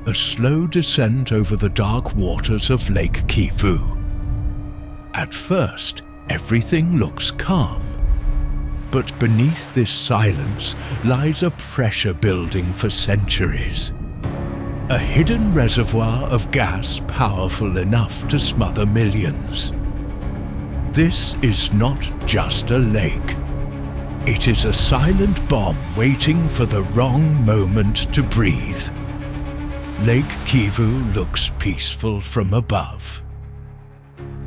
a slow descent over the dark waters of Lake Kivu. At first, everything looks calm. But beneath this silence lies a pressure building for centuries. A hidden reservoir of gas powerful enough to smother millions. This is not just a lake. It is a silent bomb waiting for the wrong moment to breathe. Lake Kivu looks peaceful from above.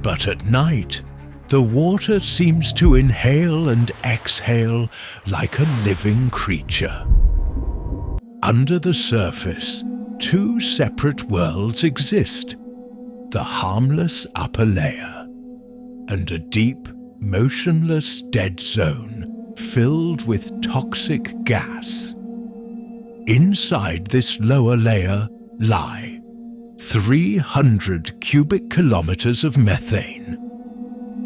But at night, the water seems to inhale and exhale like a living creature. Under the surface, two separate worlds exist: the harmless upper layer and a deep, motionless dead zone filled with toxic gas. Inside this lower layer lie 300 cubic kilometers of methane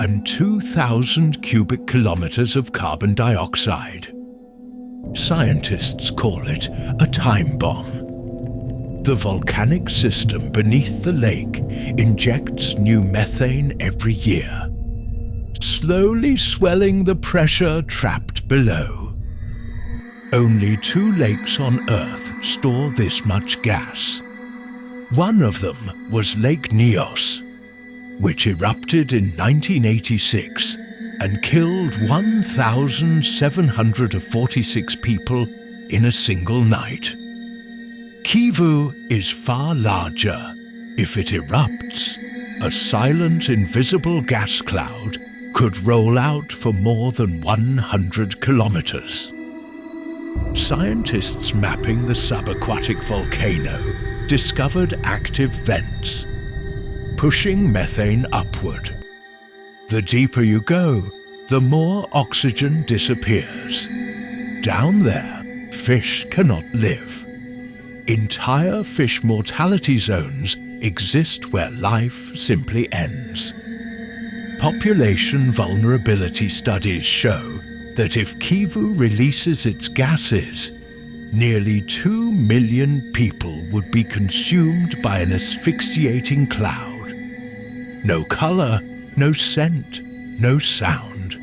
and 2,000 cubic kilometers of carbon dioxide. Scientists call it a time bomb. The volcanic system beneath the lake injects new methane every year, slowly swelling the pressure trapped below. Only 2 lakes on Earth store this much gas. One of them was Lake Nyos, which erupted in 1986 and killed 1,746 people in a single night. Kivu is far larger. If it erupts, a silent, invisible gas cloud could roll out for more than 100 kilometers. Scientists mapping the subaquatic volcano discovered active vents, pushing methane upward. The deeper you go, the more oxygen disappears. Down there, fish cannot live. Entire fish mortality zones exist where life simply ends. Population vulnerability studies show that if Kivu releases its gases, nearly 2 million people would be consumed by an asphyxiating cloud. No color, no scent, no sound.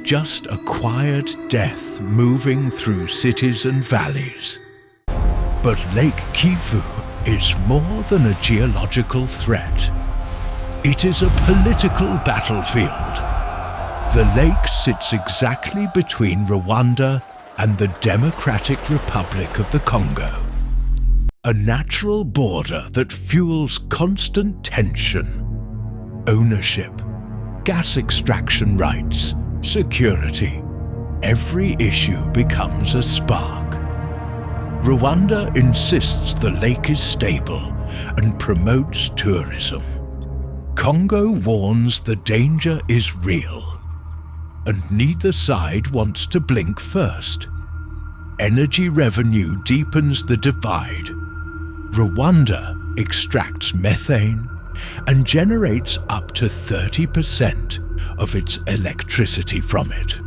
Just a quiet death moving through cities and valleys. But Lake Kivu is more than a geological threat. It is a political battlefield. The lake sits exactly between Rwanda and the Democratic Republic of the Congo. A natural border that fuels constant tension. Ownership, gas extraction rights, security. Every issue becomes a spark. Rwanda insists the lake is stable and promotes tourism. Congo warns the danger is real, and neither side wants to blink first. Energy revenue deepens the divide. Rwanda extracts methane and generates up to 30% of its electricity from it.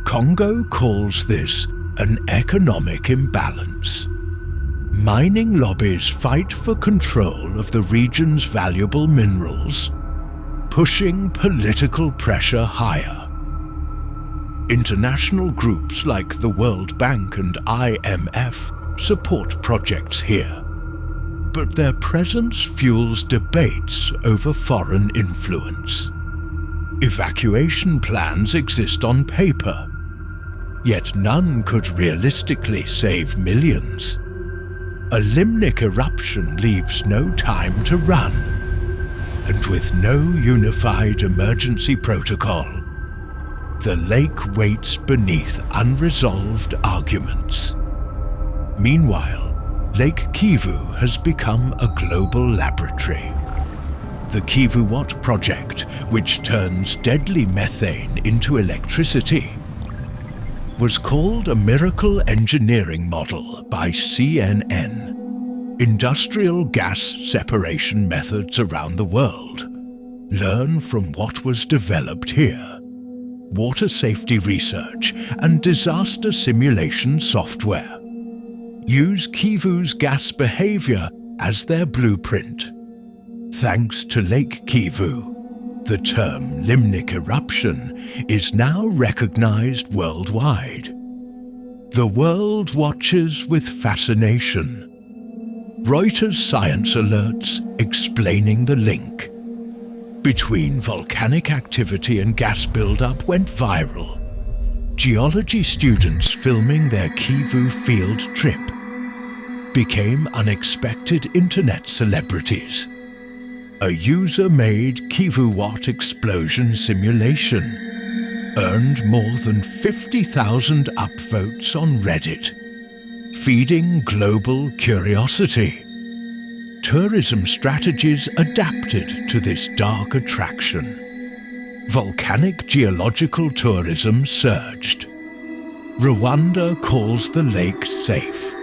Congo calls this an economic imbalance. Mining lobbies fight for control of the region's valuable minerals, pushing political pressure higher. International groups like the World Bank and IMF support projects here, but their presence fuels debates over foreign influence. Evacuation plans exist on paper, yet none could realistically save millions. A Limnic eruption leaves no time to run, and with no unified emergency protocol, the lake waits beneath unresolved arguments. Meanwhile, Lake Kivu has become a global laboratory. The KivuWatt project, which turns deadly methane into electricity, was called a miracle engineering model by CNN. Industrial gas separation methods around the world learn from what was developed here. Water safety research and disaster simulation software. use Kivu's gas behavior as their blueprint. Thanks to Lake Kivu, the term Limnic eruption is now recognized worldwide. The world watches with fascination. Reuters science alerts explaining the link between volcanic activity and gas buildup went viral. Geology students filming their Kivu field trip became unexpected internet celebrities. A user-made KivuWatt explosion simulation earned more than 50,000 upvotes on Reddit, feeding global curiosity. Tourism strategies adapted to this dark attraction. Volcanic geological tourism surged. Rwanda calls the lake safe.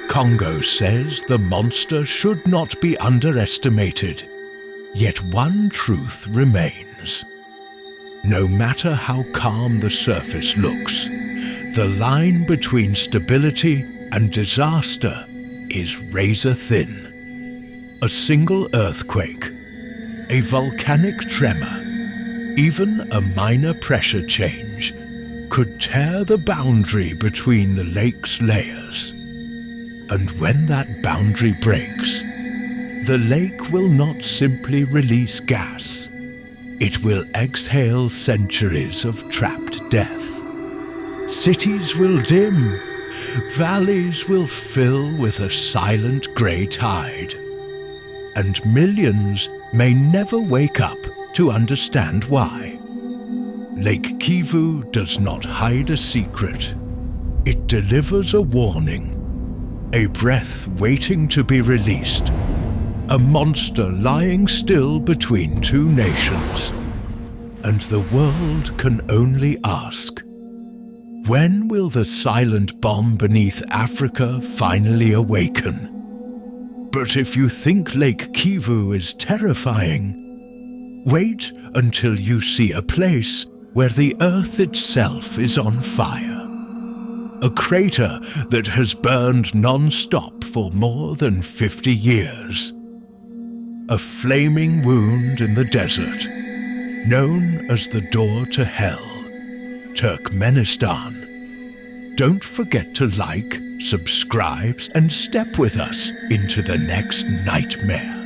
Congo says the monster should not be underestimated. Yet one truth remains. No matter how calm the surface looks, the line between stability and disaster is razor thin. A single earthquake, a volcanic tremor, even a minor pressure change could tear the boundary between the lake's layers. And when that boundary breaks, the lake will not simply release gas. It will exhale centuries of trapped death. Cities will dim. Valleys will fill with a silent grey tide. And millions may never wake up to understand why. Lake Kivu does not hide a secret. It delivers a warning. A breath waiting to be released. A monster lying still between two nations. And the world can only ask, when will the silent bomb beneath Africa finally awaken? But if you think Lake Kivu is terrifying, wait until you see a place where the earth itself is on fire. A crater that has burned non-stop for more than 50 years. A flaming wound in the desert, known as the door to hell, Turkmenistan. Don't forget to like, subscribe, and step with us into the next nightmare.